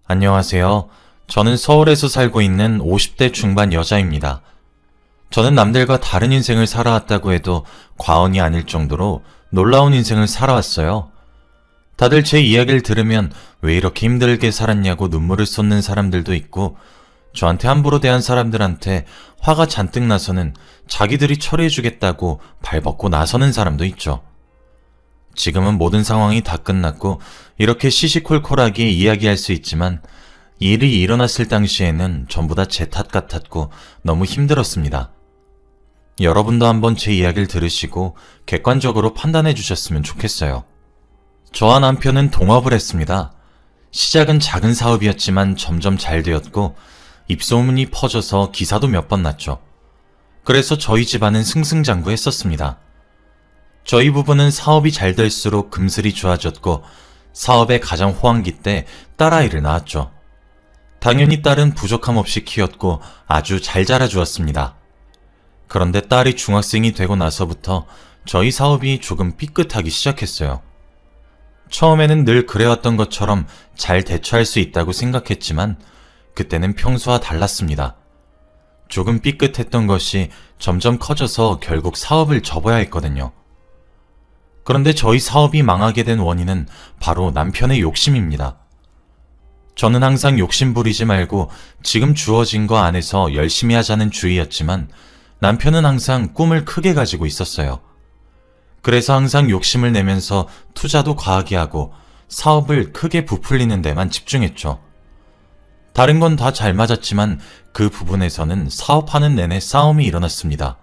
안녕하세요. 저는 서울에서 살고 있는 50대 중반 여자입니다. 저는 남들과 다른 인생을 살아왔다고 해도 과언이 아닐 정도로 놀라운 인생을 살아왔어요. 다들 제 이야기를 들으면 왜 이렇게 힘들게 살았냐고 눈물을 쏟는 사람들도 있고, 저한테 함부로 대한 사람들한테 화가 잔뜩 나서는 자기들이 처리해주겠다고 발벗고 나서는 사람도 있죠. 지금은 모든 상황이 다 끝났고 이렇게 시시콜콜하게 이야기할 수 있지만, 일이 일어났을 당시에는 전부 다 제 탓 같았고 너무 힘들었습니다. 여러분도 한번 제 이야기를 들으시고 객관적으로 판단해 주셨으면 좋겠어요. 저와 남편은 동업을 했습니다. 시작은 작은 사업이었지만 점점 잘 되었고 입소문이 퍼져서 기사도 몇 번 났죠. 그래서 저희 집안은 승승장구했었습니다. 저희 부부는 사업이 잘 될수록 금슬이 좋아졌고 사업의 가장 호황기 때 딸아이를 낳았죠. 당연히 딸은 부족함 없이 키웠고 아주 잘 자라주었습니다. 그런데 딸이 중학생이 되고 나서부터 저희 사업이 조금 삐끗하기 시작했어요. 처음에는 늘 그래왔던 것처럼 잘 대처할 수 있다고 생각했지만 그때는 평소와 달랐습니다. 조금 삐끗했던 것이 점점 커져서 결국 사업을 접어야 했거든요. 그런데 저희 사업이 망하게 된 원인은 바로 남편의 욕심입니다. 저는 항상 욕심 부리지 말고 지금 주어진 거 안에서 열심히 하자는 주의였지만 남편은 항상 꿈을 크게 가지고 있었어요. 그래서 항상 욕심을 내면서 투자도 과하게 하고 사업을 크게 부풀리는 데만 집중했죠. 다른 건 다 잘 맞았지만 그 부분에서는 사업하는 내내 싸움이 일어났습니다.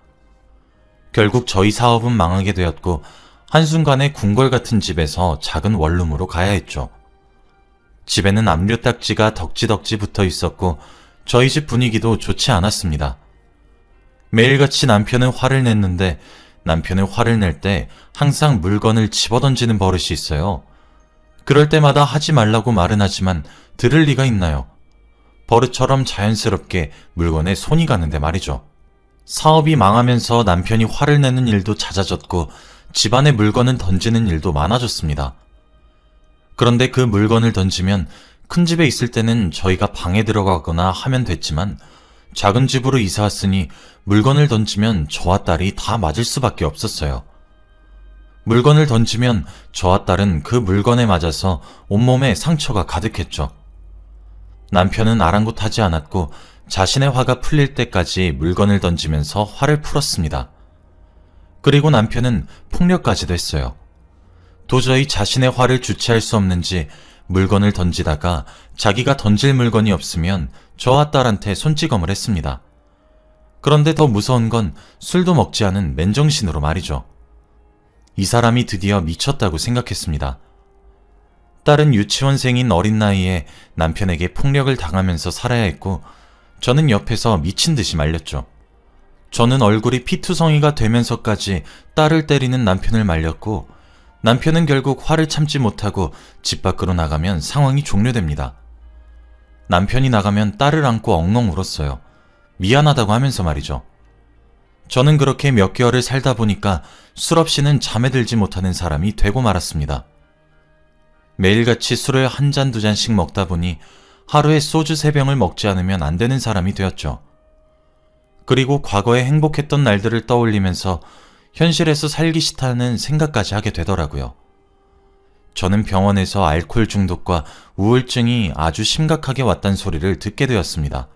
결국 저희 사업은 망하게 되었고 한순간에 궁궐 같은 집에서 작은 원룸으로 가야 했죠. 집에는 압류딱지가 덕지덕지 붙어 있었고 저희 집 분위기도 좋지 않았습니다. 매일같이 남편은 화를 냈는데 남편은 화를 낼 때 항상 물건을 집어던지는 버릇이 있어요. 그럴 때마다 하지 말라고 말은 하지만 들을 리가 있나요? 버릇처럼 자연스럽게 물건에 손이 가는데 말이죠. 사업이 망하면서 남편이 화를 내는 일도 잦아졌고 집안에 물건을 던지는 일도 많아졌습니다. 그런데 그 물건을 던지면 큰 집에 있을 때는 저희가 방에 들어가거나 하면 됐지만 작은 집으로 이사 왔으니 물건을 던지면 저와 딸이 다 맞을 수밖에 없었어요. 물건을 던지면 저와 딸은 그 물건에 맞아서 온몸에 상처가 가득했죠. 남편은 아랑곳하지 않았고 자신의 화가 풀릴 때까지 물건을 던지면서 화를 풀었습니다. 그리고 남편은 폭력까지도 했어요. 도저히 자신의 화를 주체할 수 없는지 물건을 던지다가 자기가 던질 물건이 없으면 저와 딸한테 손찌검을 했습니다. 그런데 더 무서운 건 술도 먹지 않은 맨정신으로 말이죠. 이 사람이 드디어 미쳤다고 생각했습니다. 딸은 유치원생인 어린 나이에 남편에게 폭력을 당하면서 살아야 했고 저는 옆에서 미친 듯이 말렸죠. 저는 얼굴이 피투성이가 되면서까지 딸을 때리는 남편을 말렸고 남편은 결국 화를 참지 못하고 집 밖으로 나가면 상황이 종료됩니다. 남편이 나가면 딸을 안고 엉엉 울었어요. 미안하다고 하면서 말이죠. 저는 그렇게 몇 개월을 살다 보니까 술 없이는 잠에 들지 못하는 사람이 되고 말았습니다. 매일같이 술을 한 잔 두 잔씩 먹다 보니 하루에 소주 3병을 먹지 않으면 안 되는 사람이 되었죠. 그리고 과거에 행복했던 날들을 떠올리면서 현실에서 살기 싫다는 생각까지 하게 되더라고요. 저는 병원에서 알코올 중독과 우울증이 아주 심각하게 왔단 소리를 듣게 되었습니다.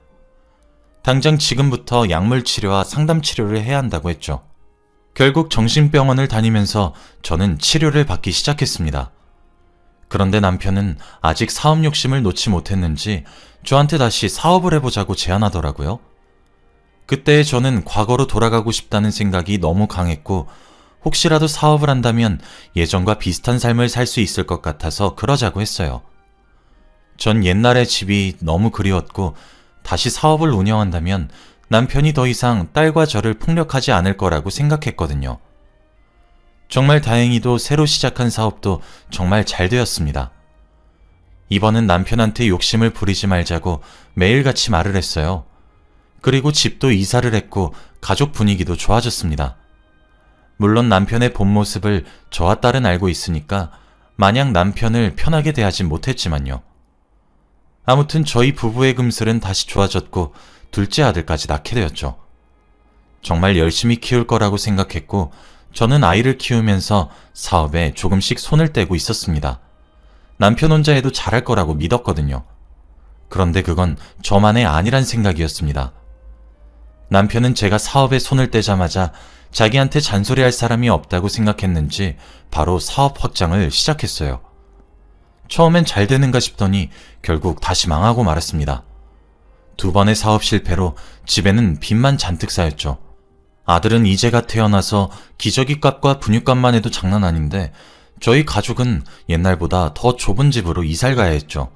당장 지금부터 약물 치료와 상담 치료를 해야 한다고 했죠. 결국 정신병원을 다니면서 저는 치료를 받기 시작했습니다. 그런데 남편은 아직 사업 욕심을 놓지 못했는지 저한테 다시 사업을 해보자고 제안하더라고요. 그때 저는 과거로 돌아가고 싶다는 생각이 너무 강했고 혹시라도 사업을 한다면 예전과 비슷한 삶을 살 수 있을 것 같아서 그러자고 했어요. 전 옛날의 집이 너무 그리웠고 다시 사업을 운영한다면 남편이 더 이상 딸과 저를 폭력하지 않을 거라고 생각했거든요. 정말 다행히도 새로 시작한 사업도 정말 잘 되었습니다. 이번은 남편한테 욕심을 부리지 말자고 매일같이 말을 했어요. 그리고 집도 이사를 했고 가족 분위기도 좋아졌습니다. 물론 남편의 본 모습을 저와 딸은 알고 있으니까 마냥 남편을 편하게 대하진 못했지만요. 아무튼 저희 부부의 금슬은 다시 좋아졌고 둘째 아들까지 낳게 되었죠. 정말 열심히 키울 거라고 생각했고 저는 아이를 키우면서 사업에 조금씩 손을 떼고 있었습니다. 남편 혼자 해도 잘할 거라고 믿었거든요. 그런데 그건 저만의 아니란 생각이었습니다. 남편은 제가 사업에 손을 떼자마자 자기한테 잔소리할 사람이 없다고 생각했는지 바로 사업 확장을 시작했어요. 처음엔 잘 되는가 싶더니 결국 다시 망하고 말았습니다. 2번의 사업 실패로 집에는 빚만 잔뜩 쌓였죠. 아들은 이제가 태어나서 기저귀값과 분유값만 해도 장난 아닌데 저희 가족은 옛날보다 더 좁은 집으로 이사를 가야 했죠.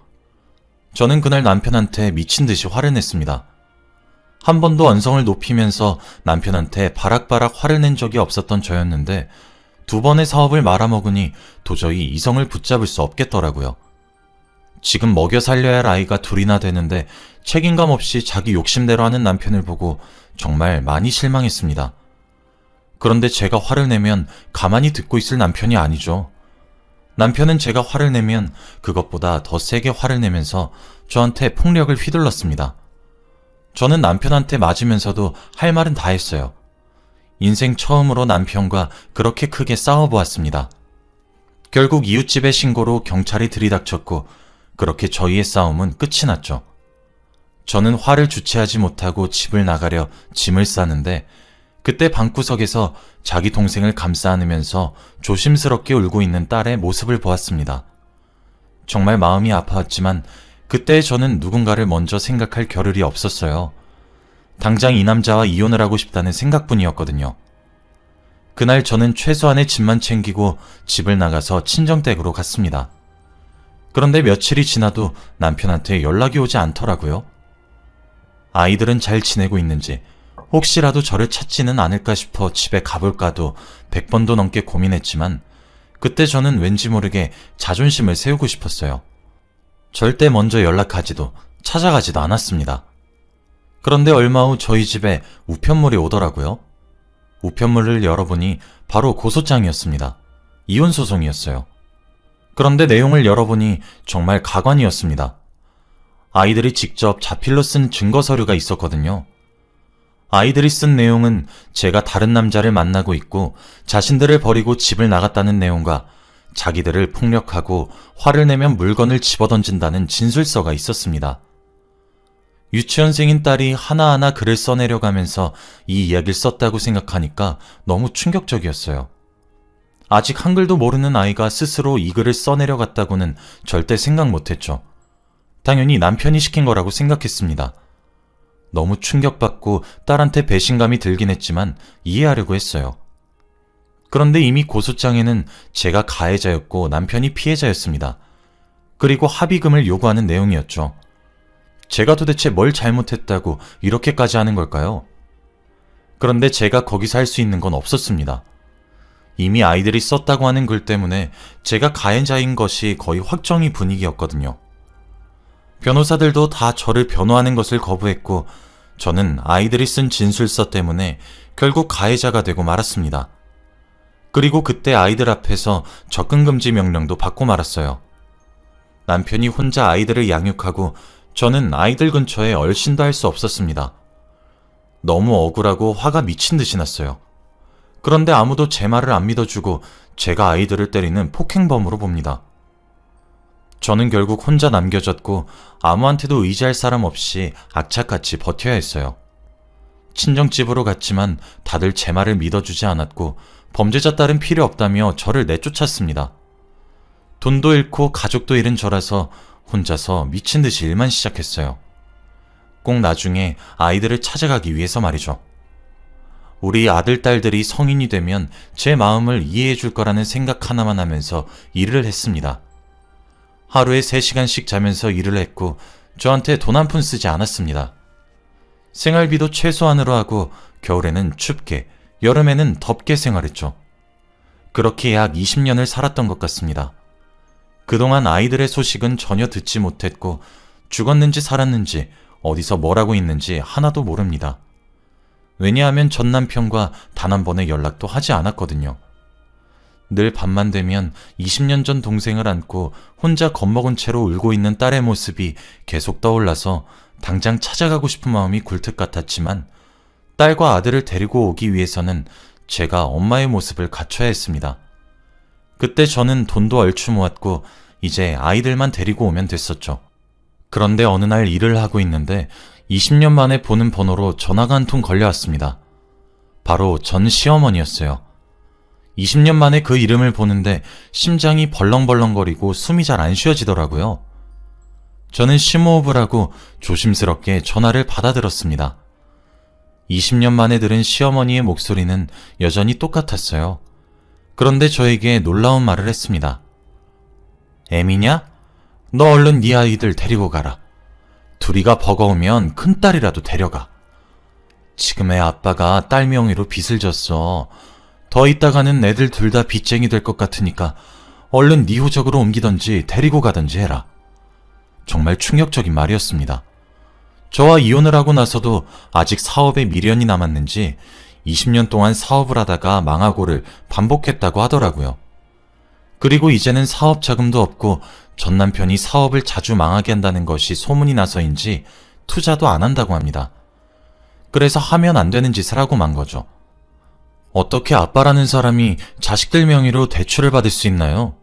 저는 그날 남편한테 미친 듯이 화를 냈습니다. 한 번도 언성을 높이면서 남편한테 바락바락 화를 낸 적이 없었던 저였는데 2번의 사업을 말아먹으니 도저히 이성을 붙잡을 수 없겠더라고요. 지금 먹여 살려야 할 아이가 2이나 되는데 책임감 없이 자기 욕심대로 하는 남편을 보고 정말 많이 실망했습니다. 그런데 제가 화를 내면 가만히 듣고 있을 남편이 아니죠. 남편은 제가 화를 내면 그것보다 더 세게 화를 내면서 저한테 폭력을 휘둘렀습니다. 저는 남편한테 맞으면서도 할 말은 다 했어요. 인생 처음으로 남편과 그렇게 크게 싸워보았습니다. 결국 이웃집의 신고로 경찰이 들이닥쳤고 그렇게 저희의 싸움은 끝이 났죠. 저는 화를 주체하지 못하고 집을 나가려 짐을 싸는데 그때 방구석에서 자기 동생을 감싸 안으면서 조심스럽게 울고 있는 딸의 모습을 보았습니다. 정말 마음이 아파왔지만 그때 저는 누군가를 먼저 생각할 겨를이 없었어요. 당장 이 남자와 이혼을 하고 싶다는 생각뿐이었거든요. 그날 저는 최소한의 짐만 챙기고 집을 나가서 친정댁으로 갔습니다. 그런데 며칠이 지나도 남편한테 연락이 오지 않더라고요. 아이들은 잘 지내고 있는지 혹시라도 저를 찾지는 않을까 싶어 집에 가볼까도 100번도 넘게 고민했지만 그때 저는 왠지 모르게 자존심을 세우고 싶었어요. 절대 먼저 연락하지도 찾아가지도 않았습니다. 그런데 얼마 후 저희 집에 우편물이 오더라고요. 우편물을 열어보니 바로 고소장이었습니다. 이혼소송이었어요. 그런데 내용을 열어보니 정말 가관이었습니다. 아이들이 직접 자필로 쓴 증거서류가 있었거든요. 아이들이 쓴 내용은 제가 다른 남자를 만나고 있고 자신들을 버리고 집을 나갔다는 내용과 자기들을 폭력하고 화를 내면 물건을 집어던진다는 진술서가 있었습니다. 유치원생인 딸이 하나하나 글을 써내려가면서 이 이야기를 썼다고 생각하니까 너무 충격적이었어요. 아직 한글도 모르는 아이가 스스로 이 글을 써내려갔다고는 절대 생각 못했죠. 당연히 남편이 시킨 거라고 생각했습니다. 너무 충격받고 딸한테 배신감이 들긴 했지만 이해하려고 했어요. 그런데 이미 고소장에는 제가 가해자였고 남편이 피해자였습니다. 그리고 합의금을 요구하는 내용이었죠. 제가 도대체 뭘 잘못했다고 이렇게까지 하는 걸까요? 그런데 제가 거기서 할 수 있는 건 없었습니다. 이미 아이들이 썼다고 하는 글 때문에 제가 가해자인 것이 거의 확정이 분위기였거든요. 변호사들도 다 저를 변호하는 것을 거부했고 저는 아이들이 쓴 진술서 때문에 결국 가해자가 되고 말았습니다. 그리고 그때 아이들 앞에서 접근금지 명령도 받고 말았어요. 남편이 혼자 아이들을 양육하고 저는 아이들 근처에 얼씬도 할 수 없었습니다. 너무 억울하고 화가 미친 듯이 났어요. 그런데 아무도 제 말을 안 믿어주고 제가 아이들을 때리는 폭행범으로 봅니다. 저는 결국 혼자 남겨졌고 아무한테도 의지할 사람 없이 악착같이 버텨야 했어요. 친정집으로 갔지만 다들 제 말을 믿어주지 않았고 범죄자 딸은 필요 없다며 저를 내쫓았습니다. 돈도 잃고 가족도 잃은 저라서 혼자서 미친 듯이 일만 시작했어요. 꼭 나중에 아이들을 찾아가기 위해서 말이죠. 우리 아들, 딸들이 성인이 되면 제 마음을 이해해 줄 거라는 생각 하나만 하면서 일을 했습니다. 하루에 3시간씩 자면서 일을 했고 저한테 돈 한 푼 쓰지 않았습니다. 생활비도 최소한으로 하고 겨울에는 춥게, 여름에는 덥게 생활했죠. 그렇게 약 20년을 살았던 것 같습니다. 그동안 아이들의 소식은 전혀 듣지 못했고 죽었는지 살았는지 어디서 뭘 하고 있는지 하나도 모릅니다. 왜냐하면 전 남편과 단 한 번의 연락도 하지 않았거든요. 늘 밤만 되면 20년 전 동생을 안고 혼자 겁먹은 채로 울고 있는 딸의 모습이 계속 떠올라서 당장 찾아가고 싶은 마음이 굴뚝 같았지만 딸과 아들을 데리고 오기 위해서는 제가 엄마의 모습을 갖춰야 했습니다. 그때 저는 돈도 얼추 모았고 이제 아이들만 데리고 오면 됐었죠. 그런데 어느 날 일을 하고 있는데 20년 만에 보는 번호로 전화가 한 통 걸려왔습니다. 바로 전 시어머니였어요. 20년 만에 그 이름을 보는데 심장이 벌렁벌렁거리고 숨이 잘 안 쉬어지더라고요. 저는 심호흡을 하고 조심스럽게 전화를 받아들었습니다. 20년 만에 들은 시어머니의 목소리는 여전히 똑같았어요. 그런데 저에게 놀라운 말을 했습니다. 애미냐? 너 얼른 네 아이들 데리고 가라. 둘이가 버거우면 큰딸이라도 데려가. 지금 애 아빠가 딸 명의로 빚을 졌어. 더 있다가는 애들 둘 다 빚쟁이 될 것 같으니까 얼른 네 호적으로 옮기던지 데리고 가던지 해라. 정말 충격적인 말이었습니다. 저와 이혼을 하고 나서도 아직 사업에 미련이 남았는지 20년 동안 사업을 하다가 망하고를 반복했다고 하더라고요. 그리고 이제는 사업 자금도 없고 전 남편이 사업을 자주 망하게 한다는 것이 소문이 나서인지 투자도 안 한다고 합니다. 그래서 하면 안 되는 짓을 하고 만 거죠. 어떻게 아빠라는 사람이 자식들 명의로 대출을 받을 수 있나요?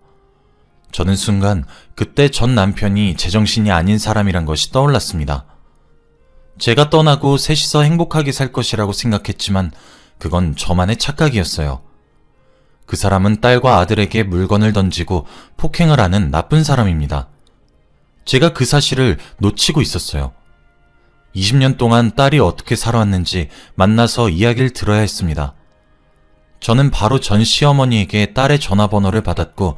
저는 순간 그때 전 남편이 제정신이 아닌 사람이란 것이 떠올랐습니다. 제가 떠나고 셋이서 행복하게 살 것이라고 생각했지만 그건 저만의 착각이었어요. 그 사람은 딸과 아들에게 물건을 던지고 폭행을 하는 나쁜 사람입니다. 제가 그 사실을 놓치고 있었어요. 20년 동안 딸이 어떻게 살아왔는지 만나서 이야기를 들어야 했습니다. 저는 바로 전 시어머니에게 딸의 전화번호를 받았고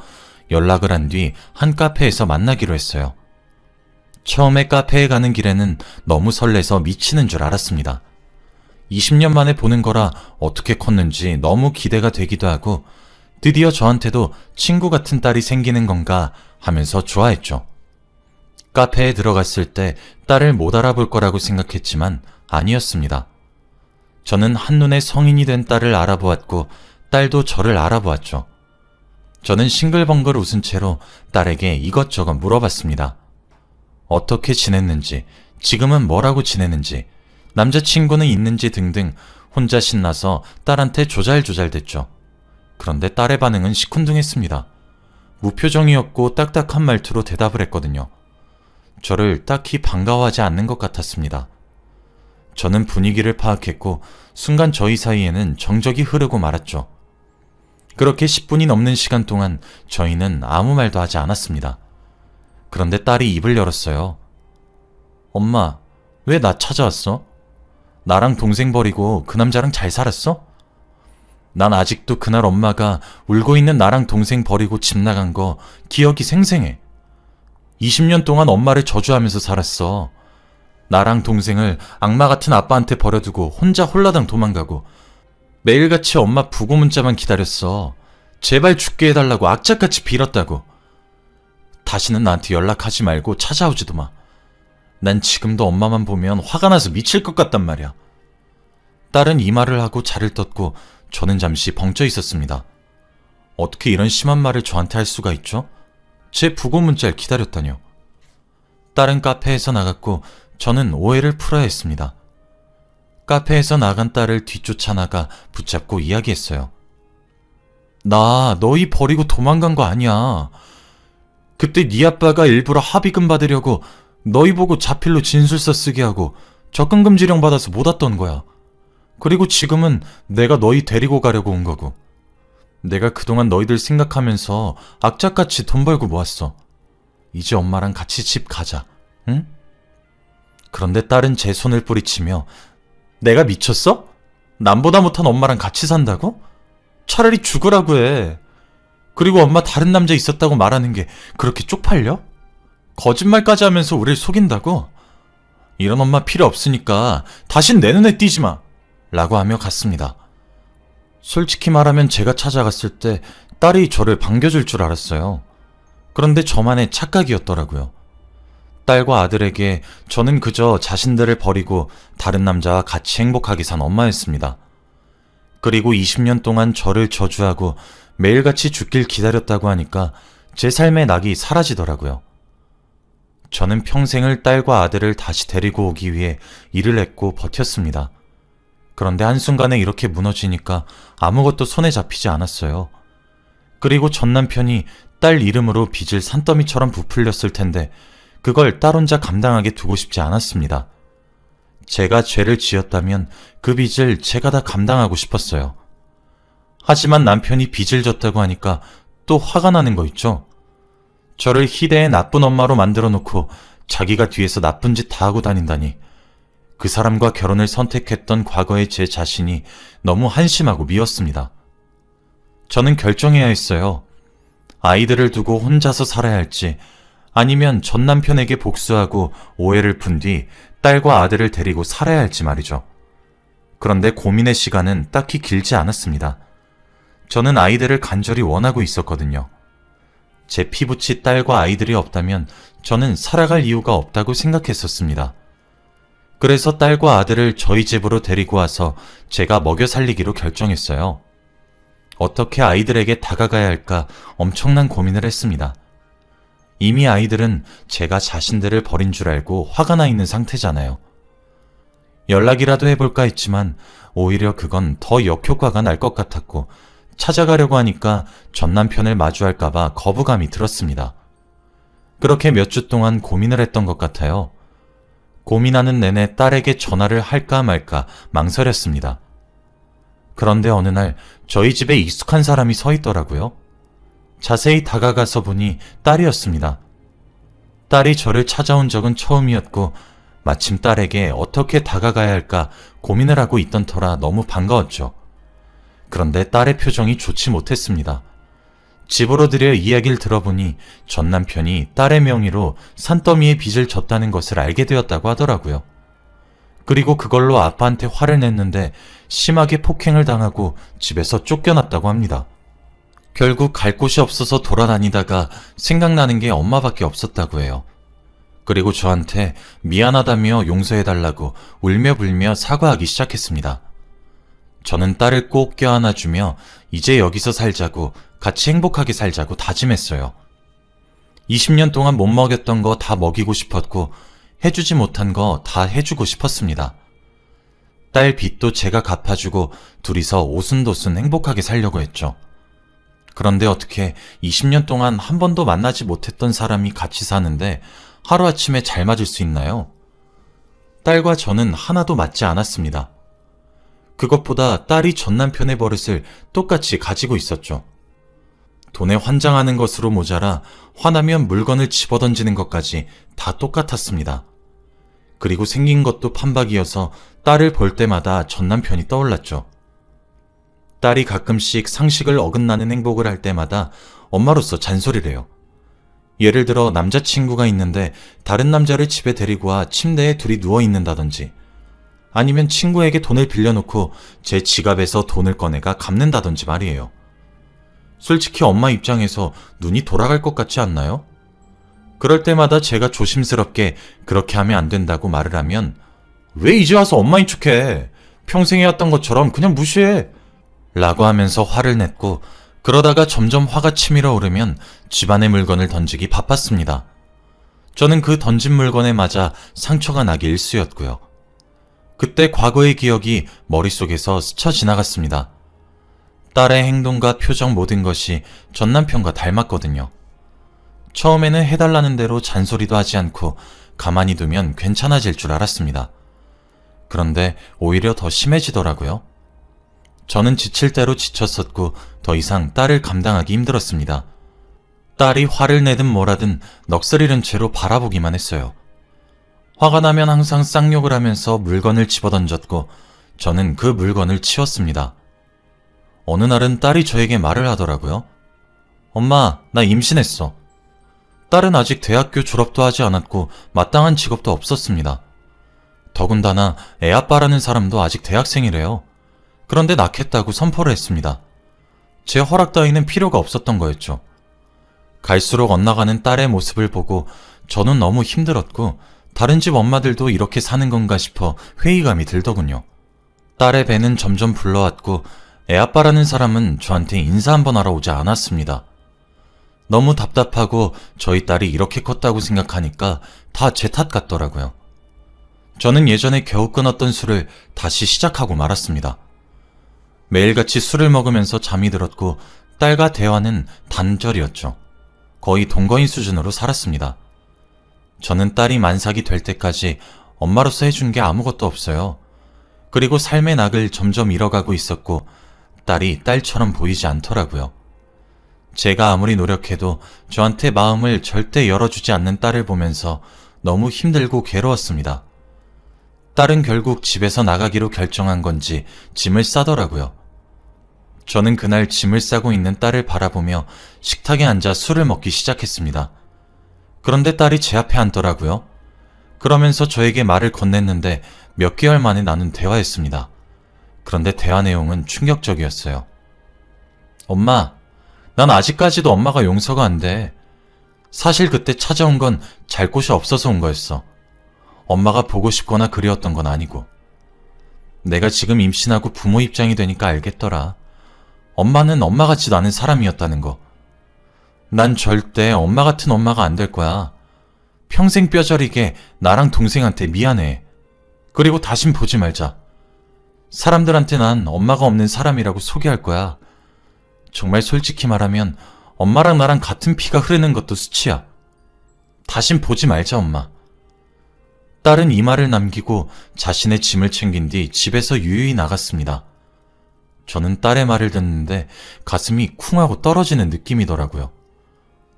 연락을 한 뒤 한 카페에서 만나기로 했어요. 처음에 카페에 가는 길에는 너무 설레서 미치는 줄 알았습니다. 20년 만에 보는 거라 어떻게 컸는지 너무 기대가 되기도 하고 드디어 저한테도 친구 같은 딸이 생기는 건가 하면서 좋아했죠. 카페에 들어갔을 때 딸을 못 알아볼 거라고 생각했지만 아니었습니다. 저는 한눈에 성인이 된 딸을 알아보았고 딸도 저를 알아보았죠. 저는 싱글벙글 웃은 채로 딸에게 이것저것 물어봤습니다. 어떻게 지냈는지, 지금은 뭐라고 지내는지, 남자친구는 있는지 등등 혼자 신나서 딸한테 조잘조잘 됐죠. 그런데 딸의 반응은 시큰둥했습니다. 무표정이었고 딱딱한 말투로 대답을 했거든요. 저를 딱히 반가워하지 않는 것 같았습니다. 저는 분위기를 파악했고 순간 저희 사이에는 정적이 흐르고 말았죠. 그렇게 10분이 넘는 시간 동안 저희는 아무 말도 하지 않았습니다. 그런데 딸이 입을 열었어요. 엄마, 왜 나 찾아왔어? 나랑 동생 버리고 그 남자랑 잘 살았어? 난 아직도 그날 엄마가 울고 있는 나랑 동생 버리고 집 나간 거 기억이 생생해. 20년 동안 엄마를 저주하면서 살았어. 나랑 동생을 악마 같은 아빠한테 버려두고 혼자 홀라당 도망가고 매일같이 엄마 부고 문자만 기다렸어. 제발 죽게 해달라고 악착같이 빌었다고. 다시는 나한테 연락하지 말고 찾아오지도 마. 난 지금도 엄마만 보면 화가 나서 미칠 것 같단 말이야. 딸은 이 말을 하고 자리를 떴고 저는 잠시 벙쪄 있었습니다. 어떻게 이런 심한 말을 저한테 할 수가 있죠? 제 부고 문자를 기다렸다뇨. 딸은 카페에서 나갔고 저는 오해를 풀어야 했습니다. 카페에서 나간 딸을 뒤쫓아 나가 붙잡고 이야기했어요. 나 너희 버리고 도망간 거 아니야. 그때 네 아빠가 일부러 합의금 받으려고 너희 보고 자필로 진술서 쓰게 하고 접근금지령 받아서 못 왔던 거야. 그리고 지금은 내가 너희 데리고 가려고 온 거고. 내가 그동안 너희들 생각하면서 악착같이 돈 벌고 모았어. 이제 엄마랑 같이 집 가자, 응? 그런데 딸은 제 손을 뿌리치며 내가 미쳤어? 남보다 못한 엄마랑 같이 산다고? 차라리 죽으라고 해. 그리고 엄마 다른 남자 있었다고 말하는 게 그렇게 쪽팔려? 거짓말까지 하면서 우릴 속인다고? 이런 엄마 필요 없으니까 다신 내 눈에 띄지 마! 라고 하며 갔습니다. 솔직히 말하면 제가 찾아갔을 때 딸이 저를 반겨줄 줄 알았어요. 그런데 저만의 착각이었더라고요. 딸과 아들에게 저는 그저 자신들을 버리고 다른 남자와 같이 행복하게 산 엄마였습니다. 그리고 20년 동안 저를 저주하고 매일같이 죽길 기다렸다고 하니까 제 삶의 낙이 사라지더라고요. 저는 평생을 딸과 아들을 다시 데리고 오기 위해 일을 했고 버텼습니다. 그런데 한순간에 이렇게 무너지니까 아무것도 손에 잡히지 않았어요. 그리고 전 남편이 딸 이름으로 빚을 산더미처럼 부풀렸을 텐데 그걸 딸 혼자 감당하게 두고 싶지 않았습니다. 제가 죄를 지었다면 그 빚을 제가 다 감당하고 싶었어요. 하지만 남편이 빚을 졌다고 하니까 또 화가 나는 거 있죠? 저를 희대의 나쁜 엄마로 만들어 놓고 자기가 뒤에서 나쁜 짓 다 하고 다닌다니. 그 사람과 결혼을 선택했던 과거의 제 자신이 너무 한심하고 미웠습니다. 저는 결정해야 했어요. 아이들을 두고 혼자서 살아야 할지 아니면 전 남편에게 복수하고 오해를 푼 뒤 딸과 아들을 데리고 살아야 할지 말이죠. 그런데 고민의 시간은 딱히 길지 않았습니다. 저는 아이들을 간절히 원하고 있었거든요. 제 피부치 딸과 아이들이 없다면 저는 살아갈 이유가 없다고 생각했었습니다. 그래서 딸과 아들을 저희 집으로 데리고 와서 제가 먹여 살리기로 결정했어요. 어떻게 아이들에게 다가가야 할까 엄청난 고민을 했습니다. 이미 아이들은 제가 자신들을 버린 줄 알고 화가 나 있는 상태잖아요. 연락이라도 해볼까 했지만 오히려 그건 더 역효과가 날 것 같았고 찾아가려고 하니까 전 남편을 마주할까봐 거부감이 들었습니다. 그렇게 몇 주 동안 고민을 했던 것 같아요. 고민하는 내내 딸에게 전화를 할까 말까 망설였습니다. 그런데 어느 날 저희 집에 익숙한 사람이 서 있더라고요. 자세히 다가가서 보니 딸이었습니다. 딸이 저를 찾아온 적은 처음이었고 마침 딸에게 어떻게 다가가야 할까 고민을 하고 있던 터라 너무 반가웠죠. 그런데 딸의 표정이 좋지 못했습니다. 집으로 들여 이야기를 들어보니 전 남편이 딸의 명의로 산더미의 빚을 졌다는 것을 알게 되었다고 하더라고요. 그리고 그걸로 아빠한테 화를 냈는데 심하게 폭행을 당하고 집에서 쫓겨났다고 합니다. 결국 갈 곳이 없어서 돌아다니다가 생각나는 게 엄마밖에 없었다고 해요. 그리고 저한테 미안하다며 용서해달라고 울며 불며 사과하기 시작했습니다. 저는 딸을 꼭 껴안아주며 이제 여기서 살자고 같이 행복하게 살자고 다짐했어요. 20년 동안 못 먹였던 거 다 먹이고 싶었고 해주지 못한 거 다 해주고 싶었습니다. 딸 빚도 제가 갚아주고 둘이서 오순도순 행복하게 살려고 했죠. 그런데 어떻게 20년 동안 한 번도 만나지 못했던 사람이 같이 사는데 하루아침에 잘 맞을 수 있나요? 딸과 저는 하나도 맞지 않았습니다. 그것보다 딸이 전 남편의 버릇을 똑같이 가지고 있었죠. 돈에 환장하는 것으로 모자라 화나면 물건을 집어던지는 것까지 다 똑같았습니다. 그리고 생긴 것도 판박이어서 딸을 볼 때마다 전 남편이 떠올랐죠. 딸이 가끔씩 상식을 어긋나는 행복을 할 때마다 엄마로서 잔소리를 해요. 예를 들어 남자친구가 있는데 다른 남자를 집에 데리고 와 침대에 둘이 누워있는다든지 아니면 친구에게 돈을 빌려놓고 제 지갑에서 돈을 꺼내가 갚는다든지 말이에요. 솔직히 엄마 입장에서 눈이 돌아갈 것 같지 않나요? 그럴 때마다 제가 조심스럽게 그렇게 하면 안 된다고 말을 하면 왜 이제 와서 엄마인 척해? 평생 해왔던 것처럼 그냥 무시해. 라고 하면서 화를 냈고 그러다가 점점 화가 치밀어 오르면 집안의 물건을 던지기 바빴습니다. 저는 그 던진 물건에 맞아 상처가 나기 일쑤였고요. 그때 과거의 기억이 머릿속에서 스쳐 지나갔습니다. 딸의 행동과 표정 모든 것이 전 남편과 닮았거든요. 처음에는 해달라는 대로 잔소리도 하지 않고 가만히 두면 괜찮아질 줄 알았습니다. 그런데 오히려 더 심해지더라고요. 저는 지칠 대로 지쳤었고 더 이상 딸을 감당하기 힘들었습니다. 딸이 화를 내든 뭐라든 넋을 채로 바라보기만 했어요. 화가 나면 항상 쌍욕을 하면서 물건을 집어던졌고 저는 그 물건을 치웠습니다. 어느 날은 딸이 저에게 말을 하더라고요. 엄마, 나 임신했어. 딸은 아직 대학교 졸업도 하지 않았고 마땅한 직업도 없었습니다. 더군다나 애아빠라는 사람도 아직 대학생이래요. 그런데 낳겠다고 선포를 했습니다. 제 허락 따위는 필요가 없었던 거였죠. 갈수록 엇나가는 딸의 모습을 보고 저는 너무 힘들었고 다른 집 엄마들도 이렇게 사는 건가 싶어 회의감이 들더군요. 딸의 배는 점점 불러왔고 애아빠라는 사람은 저한테 인사 한번 하러 오지 않았습니다. 너무 답답하고 저희 딸이 이렇게 컸다고 생각하니까 다 제 탓 같더라고요. 저는 예전에 겨우 끊었던 술을 다시 시작하고 말았습니다. 매일같이 술을 먹으면서 잠이 들었고 딸과 대화는 단절이었죠. 거의 동거인 수준으로 살았습니다. 저는 딸이 만삭이 될 때까지 엄마로서 해준 게 아무것도 없어요. 그리고 삶의 낙을 점점 잃어가고 있었고 딸이 딸처럼 보이지 않더라고요. 제가 아무리 노력해도 저한테 마음을 절대 열어주지 않는 딸을 보면서 너무 힘들고 괴로웠습니다. 딸은 결국 집에서 나가기로 결정한 건지 짐을 싸더라고요. 저는 그날 짐을 싸고 있는 딸을 바라보며 식탁에 앉아 술을 먹기 시작했습니다. 그런데 딸이 제 앞에 앉더라고요. 그러면서 저에게 말을 건넸는데 몇 개월 만에 나눈 대화였습니다. 그런데 대화 내용은 충격적이었어요. 엄마, 난 아직까지도 엄마가 용서가 안 돼. 사실 그때 찾아온 건 잘 곳이 없어서 온 거였어. 엄마가 보고 싶거나 그리웠던 건 아니고. 내가 지금 임신하고 부모 입장이 되니까 알겠더라. 엄마는 엄마 같지도 않은 사람이었다는 거. 난 절대 엄마 같은 엄마가 안 될 거야. 평생 뼈저리게 나랑 동생한테 미안해. 그리고 다신 보지 말자. 사람들한테 난 엄마가 없는 사람이라고 소개할 거야. 정말 솔직히 말하면 엄마랑 나랑 같은 피가 흐르는 것도 수치야. 다신 보지 말자, 엄마. 딸은 이 말을 남기고 자신의 짐을 챙긴 뒤 집에서 유유히 나갔습니다. 저는 딸의 말을 듣는데 가슴이 쿵하고 떨어지는 느낌이더라고요.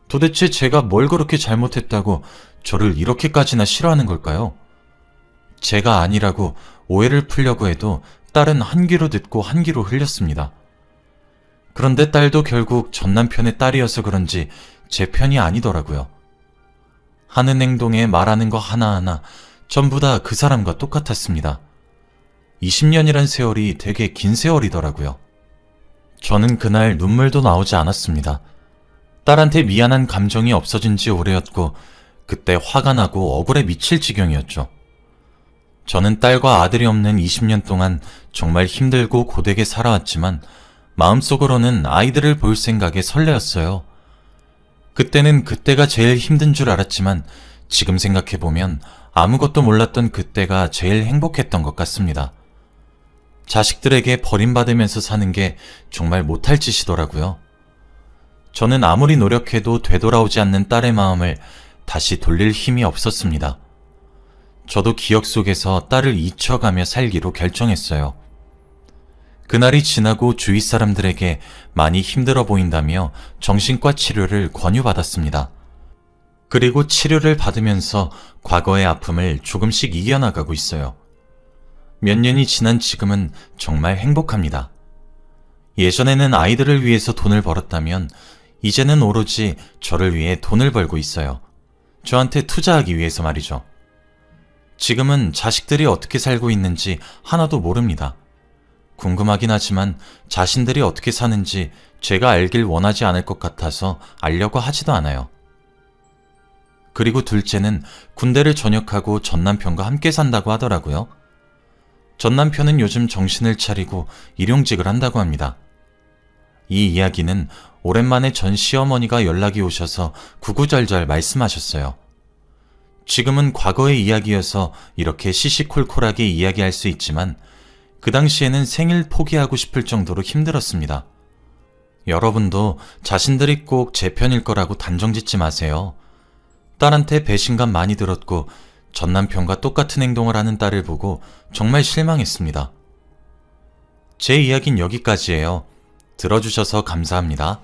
도대체 제가 뭘 그렇게 잘못했다고 저를 이렇게까지나 싫어하는 걸까요? 제가 아니라고 오해를 풀려고 해도 딸은 한 귀로 듣고 한 귀로 흘렸습니다. 그런데 딸도 결국 전 남편의 딸이어서 그런지 제 편이 아니더라고요. 하는 행동에 말하는 거 하나하나 전부 다 그 사람과 똑같았습니다. 20년이란 세월이 되게 긴 세월이더라고요. 저는 그날 눈물도 나오지 않았습니다. 딸한테 미안한 감정이 없어진 지 오래였고 그때 화가 나고 억울해 미칠 지경이었죠. 저는 딸과 아들이 없는 20년 동안 정말 힘들고 고되게 살아왔지만 마음속으로는 아이들을 볼 생각에 설레었어요. 그때는 그때가 제일 힘든 줄 알았지만 지금 생각해보면 아무것도 몰랐던 그때가 제일 행복했던 것 같습니다. 자식들에게 버림받으면서 사는 게 정말 못할 짓이더라고요. 저는 아무리 노력해도 되돌아오지 않는 딸의 마음을 다시 돌릴 힘이 없었습니다. 저도 기억 속에서 딸을 잊혀가며 살기로 결정했어요. 그날이 지나고 주위 사람들에게 많이 힘들어 보인다며 정신과 치료를 권유받았습니다. 그리고 치료를 받으면서 과거의 아픔을 조금씩 이겨나가고 있어요. 몇 년이 지난 지금은 정말 행복합니다. 예전에는 아이들을 위해서 돈을 벌었다면 이제는 오로지 저를 위해 돈을 벌고 있어요. 저한테 투자하기 위해서 말이죠. 지금은 자식들이 어떻게 살고 있는지 하나도 모릅니다. 궁금하긴 하지만 자신들이 어떻게 사는지 제가 알길 원하지 않을 것 같아서 알려고 하지도 않아요. 그리고 둘째는 군대를 전역하고 전남편과 함께 산다고 하더라고요. 전남편은 요즘 정신을 차리고 일용직을 한다고 합니다. 이 이야기는 오랜만에 전 시어머니가 연락이 오셔서 구구절절 말씀하셨어요. 지금은 과거의 이야기여서 이렇게 시시콜콜하게 이야기할 수 있지만 그 당시에는 생일 포기하고 싶을 정도로 힘들었습니다. 여러분도 자신들이 꼭 제 편일 거라고 단정짓지 마세요. 딸한테 배신감 많이 들었고 전남편과 똑같은 행동을 하는 딸을 보고 정말 실망했습니다. 제 이야기는 여기까지예요. 들어주셔서 감사합니다.